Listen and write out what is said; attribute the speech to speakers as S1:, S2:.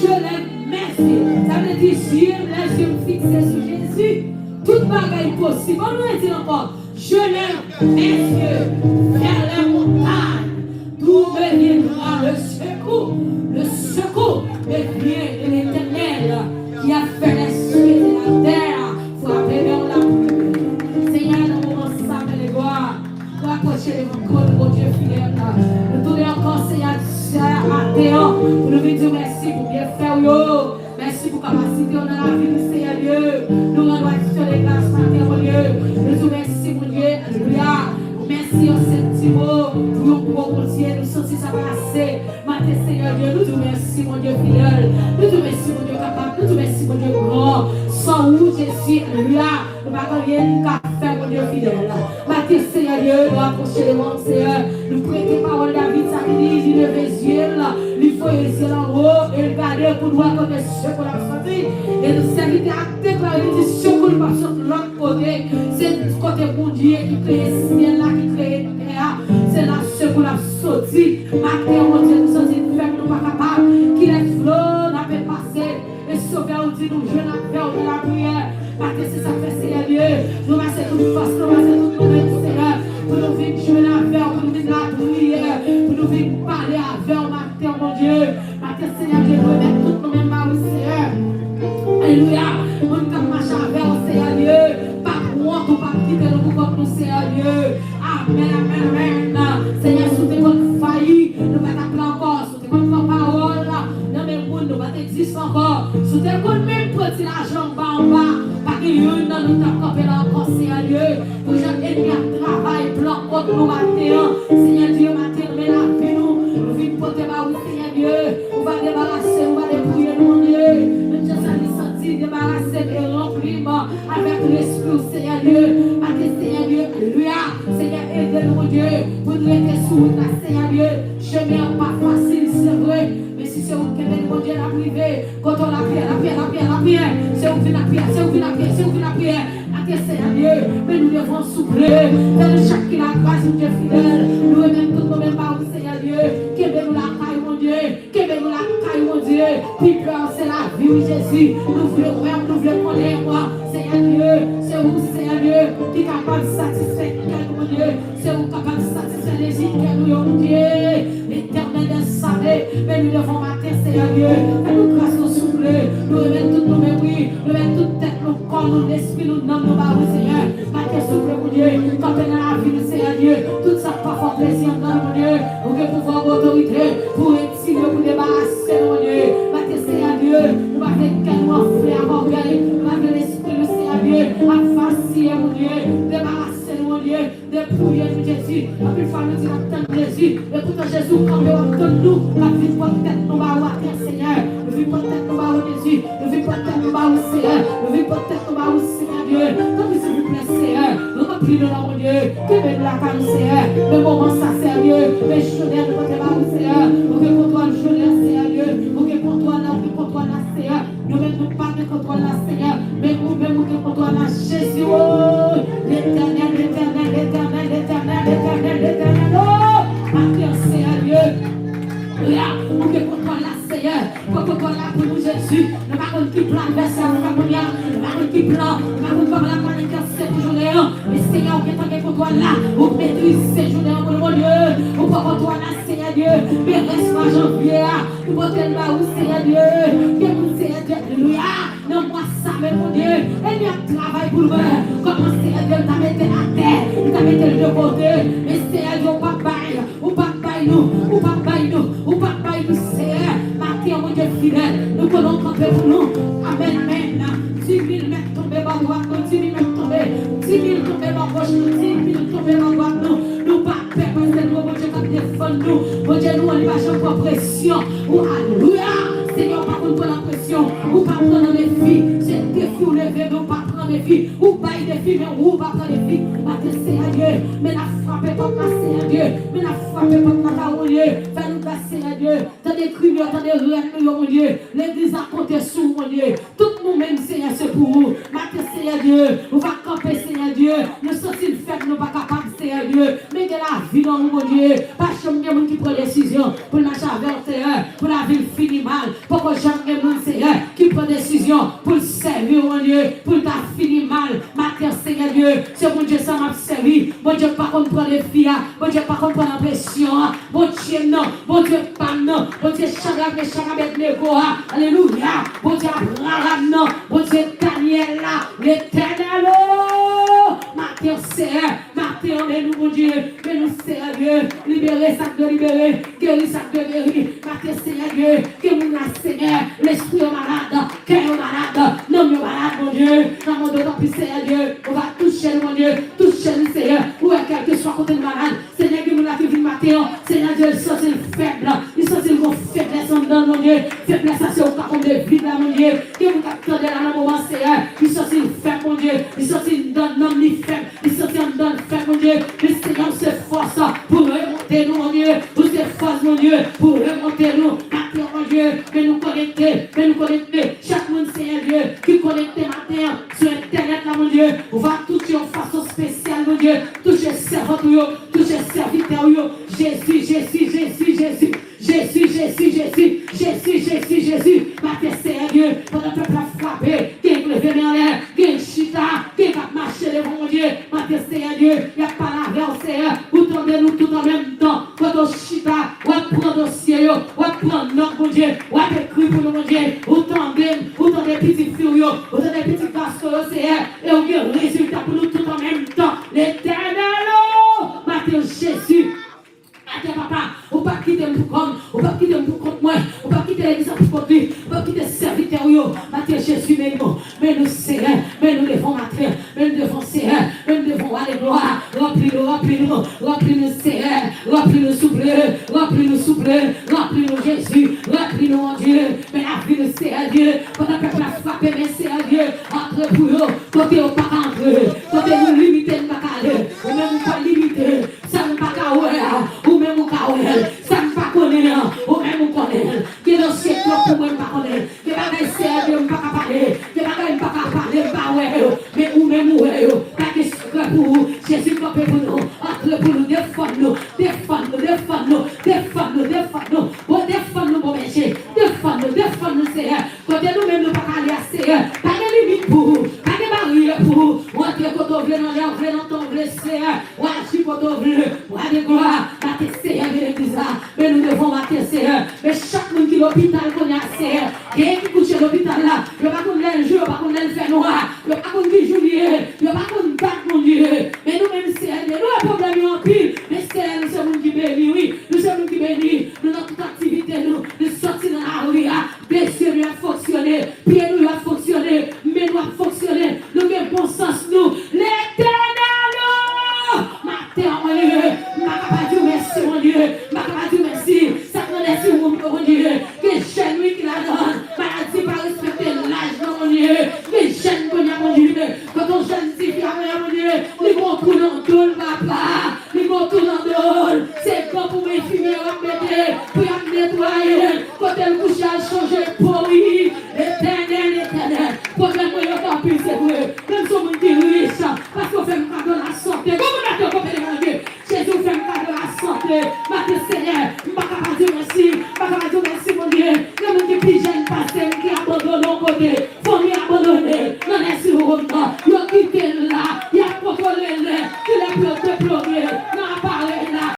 S1: je lève mes yeux. Ça veut dire, les yeux fixés sur Jésus. Toute bagaille possible. On nous dit encore, je lève mes yeux vers la montagne. D'où me viendra le secours me vient de l'Éternel qui a fait les cieux et la terre. Faut appeler vers la pluie. Seigneur, dans mon ensemble les gloires, pour approcher devant mon Dieu fidèle. Nous tournons encore, Seigneur, matin, pour nous dire merci pour bien faire. Merci pour capacité dans la vie du Seigneur Dieu. Nous rendons sur les grâces matin, mon Dieu. Nous disons merci, mon Dieu. Alléluia. Merci au Saint-Timo pour nous Dieu, nous sentir ça passer. Matin, Seigneur Dieu, nous disons merci, mon Dieu fidèle. Nous disons merci, mon Dieu capable. Nous disons merci, mon Dieu grand. Sans vous, Jésus, alléluia. Nous ne pouvons rien faire, mon Dieu fidèle. Matin, Seigneur Dieu, nous approcher les mondes, Seigneur. Nous prêter parole David, ça dit, il lève les yeux, il faut les yeux en haut et regarder pour voir comme ce qu'on a senti. Et nous servir à déclarer des secours de l'autre côté. C'est du côté mon Dieu qui crée le ciel là, qui crée la terre. C'est là ce qu'on a sorti. Matin, mon Dieu, nous sommes fermes, nous pas capables. Qui les flots n'a pas passé. Et sauver, on dit, nous jeunes à faire de la prière. Matin, c'est ça que fait, Seigneur Dieu. Nous passons toute force, nous passons toute nous-mêmes, Seigneur. Pour nous vivre jeunes à faire, pour nous vivre la prière. Pour nous vivre parler avec matin, mon Dieu. Matin, Seigneur Dieu, nous mettons toutes nous-mêmes par le Seigneur. Alléluia. Nous sommes marchés avec le Seigneur Dieu. Pas pour nous, pas quitter nous comme nous, Seigneur Dieu. Amen, amen, amen. Seigneur, sous tes bonnes faillis, nous ne pouvons pas encore. Sous tes bonnes paroles, dans mes mondes, nous ne pouvons pas exister encore. Sous tes bonnes même petit l'argent en bas. Pas que nous nous t'accompagnons encore, Seigneur Dieu. Pour que l'ennemi travail, plan contre nous matin. Seigneur Dieu, matin, mais la vie nous. Nous vivons pour te barrer, Seigneur Dieu. On va débarrasser, on va dépouiller nous, mon Dieu. Nous sommes sentis débarrasser et remplir avec l'esprit, Seigneur Dieu. Matin, Seigneur Dieu, alléluia. Seigneur, aide-nous, mon Dieu. Pour nous aider sous la Seigneur Dieu. Chemin pas facile, c'est vrai. Mais si c'est vous qui avez mon Dieu la privé, quand on la prière, c'est vous qui la prière, c'est vous qui la prière, c'est vous qui la prière. Seigneur Dieu, mais nous devons souffler. Dans chaque qui la grâce, Dieu fidèle. Nous remettons tout nos mêmes par vous, Seigneur Dieu. Qu'aimez-nous la caille, mon Dieu. Qu'aimez-nous la caille, mon Dieu. Puis peur, c'est la vie, oui, Jésus. Nous voulons voir, nous voulons connaître, moi. Seigneur Dieu, c'est vous, Seigneur Dieu, qui est capable de satisfaire, mon Dieu. C'est vous capable de satisfaire les îles, mon Dieu. L'éternel est salé, mais nous devons mater, Seigneur Dieu. Fais-nous grâce, nous souffler. Nous remettons toutes nos mémoires, nous remettons toute tête, nos corps, nos esprits, nos noms, nos barres, Seigneur. Mater, souffle, mon Dieu. Quand on est dans la vie, Seigneur Dieu, tout ça pas fort plaisir dans mon Dieu. Pour que pouvoir autorité, pour retirer, pour débarrasser, mon Dieu. Mater, Seigneur Dieu, nous va faire qu'un enfler à orgueil, nous va faire l'esprit, le Seigneur Dieu, à facier, mon Dieu, débarrasser, mon Dieu, dépouiller, nous, Jésus. La plus fois, nous disons, attends Jésus, écoute Jésus, quand nous attendons nous, la vie pour tête, nous va voir, Seigneur, la vie pour tête, nous va voir Jésus, la vie pour tête, nous va voir Seigneur, la vie pour tête, nous va voir Seigneur Dieu, tant que s'il vous plaît, Seigneur, nous remplis de mon Dieu, que veut la caille, Seigneur, le moment ça, Seigneur Dieu, les chaudières, nous va voir Seigneur, pour que contrôle le chaudière, Seigneur Dieu, pour que contrôle la Seigneur, nous ne nous pas de contrôle la Seigneur, mais nous même que contrôle la Jésus, l'éternel, l'éternel, l'éternel, l'éternel, l'éternel, l'éternel, oh, Dieu, Seigneur Dieu. Là, pour que contrôle la Seigneur, pour contrôle la pour nous Jésus, le baron qui plan l'adversaire, le baron qui plan, le baron comme la manière c'est pour journée, mais Seigneur, qui est en contrôle là, vous maîtrisez ces journées en mon Dieu, vous pouvez contrôler la Seigneur Dieu, mais reste pas janvier, vous pouvez le où Seigneur Dieu, que vous Seigneur Dieu, alléluia, non moi ça, mais mon Dieu, et il y a travail pour moi, comment Seigneur Dieu t'a mis à terre, il t'a mis de côté, mais Seigneur Dieu, ou pas bail nous, ou pas bail nous, ou pas bail nous, Seigneur, matin, mon Dieu fidèle, nous voulons camper pour nous, amen, amen, 10 000 mètres tombés par droite, 10 000 mètres tombés, 10 000 tombés par gauche, 10 000 tombés par droite, nous pas peur, parce que nous, mon Dieu, quand défend nous, mon Dieu, nous, on n'y va jamais pour pression, ou alléluia, Seigneur, pas pour la pression, ou pas prendre les filles, c'est défi ou lever, nous pas prendre les filles, ou pas y défi, mais ou pas prendre les filles, Seigneur Dieu, mais la frappe pas de Seigneur Dieu, mais la frappe pas de mon Dieu, fais-nous grâce Seigneur Dieu, t'as des crimes, t'as des rêves, mon Dieu, l'église a compté sur mon Dieu, tout nous-mêmes Seigneur c'est pour vous, maintenant Seigneur Dieu, on va camper Seigneur Dieu, nous sortir le fait, nous pas capables Seigneur Dieu, mais que la vie dans nous mon Dieu, pas jamais monde qui prend décision pour marcher avec Seigneur, pour la vie finit mal, pour que jamais chaque monde, Seigneur, qui prend décision pour le servir, mon Dieu, pour ta finir mal. Matin, Seigneur Dieu, c'est mon Dieu, ça m'a servi. Mon Dieu, pas qu'on prend les filles, mon Dieu, pas qu'on prend la pression. Mon Dieu, non, mon Dieu, pas non. Mon Dieu, chagabet, négo. Alléluia. Mon Dieu, Abraham, non. Mon Dieu, Daniel, là, l'éternel. Matin, Seigneur, matin, nous, mon Dieu, mais nous, Seigneur Dieu, libérer ça de libérer, guérir ça de guérir. Matin, Seigneur Dieu, que nous, Seigneur, l'esprit est malade, cœur est malade, non, est malade, mon Dieu. Dans mon dos, Seigneur Dieu, on va toucher, mon Dieu, toucher le Seigneur, ou quel que soit côté malade. Seigneur, que nous l'avons vu matin, Seigneur Dieu, il sent faible, il sent une faiblesse en dedans, mon Dieu. Faiblesse, ça c'est au cas de vivre, mon Dieu. Que vous attendez là, dans le moment, Seigneur, il sent faible, mon Dieu, il sent une donne, non, ni faible, il sent une donne faible, mon Dieu. Le Seigneur se force pour remonter nous, mon Dieu, pour se force, mon Dieu, pour remonter nous. Matin, mon Dieu, que nous connecter, chaque monde, Seigneur Dieu, qui connecte matin sur Internet, là, mon Dieu, on va toucher en façon spéciale, mon Dieu, toucher servant, toucher serviteur, Jésus, matin, Seigneur Dieu, pendant que le peuple a frappé, qui est levé en l'air, qui est chita, qui a marché devant mon Dieu, matin, Seigneur Dieu, il n'y a pas la verre, Seigneur, vous tendez nous tout en même temps, quand on chita, on va prendre dossier, on va prendre notre, mon Dieu, on va écrire pour nous, mon Dieu, vous tendez petits filles, vous tendez petits garçons, Seigneur, et on a un résultat pour nous tout en même temps, l'éternel, matin, Jésus. Papa, on ne va pas quitter le comme, on ne va pas quitter le contre moi, on ne va pas quitter l'église pour contre lui, on ne va pas quitter le serviteur, matin Jésus, mais nous Seigneur, mais nous devons matin, mais nous devons Seigneur, mais nous devons aller gloire, remplis-nous Seigneur, remplis-nous souple, remplis-nous Jésus, remplis-nous mon Dieu, mais remplis-nous Seigneur Dieu, pendant que la frappe, mais Seigneur Dieu, entre pour eux, côté au pas entre, côté nous limiter le bacalé, ou même pas limiter, ça ne pas qu'à ou même au Kawel, ça ne pas connaître, ou même au connaître, qui est dans le siècle pour moi, pas connaître, qui va essayer de ne pas parler, qui va pas parler, pas ouais, mais ou même ouais, pas de secret pour vous, Jésus campé pour nous, entre pour nous, défendre-nous, bon défendre-nous, bon péché, défendre-nous, Seigneur, côté nous-mêmes, nous pas aller à Seigneur, pas de limite pour vous, pas de barrière pour vous, ou entre quand on vient dans l'air, on vient dans ton blessé, ou à chi quand on vient, ou à des gloires, Seigneur, mais nous devons marquer, Seigneur. Mais chaque monde qui est l'hôpital, qu'on a, Seigneur, qui couche à l'hôpital là, il n'y a pas qu'on ait le jour, pas qu'on ait le fait noir, il n'y a pas qu'on ait juillet, il n'y a pas qu'on batte, mon Dieu. Mais nous-mêmes, Seigneur, nous avons problème en pile. Mais Seigneur, nous sommes qui bénis, oui, nous sommes qui bénis. Nous, dans toute activité, nous sortir dans la rue, bien sûr, nous avons fonctionné, puis nous avons fonctionné, mais nous avons fonctionné, nous avons bon sens, nous, l'éternel, matin, merci mon Dieu, merci, ça te laisse mon Dieu, que jeune lui qui la donne, maladie pas respecter l'âge mon Dieu, que jeune mon Dieu, quand on jeune dit mon Dieu, les bons coups dans le papa, les bons coups dans le c'est bon pour mes filles, pour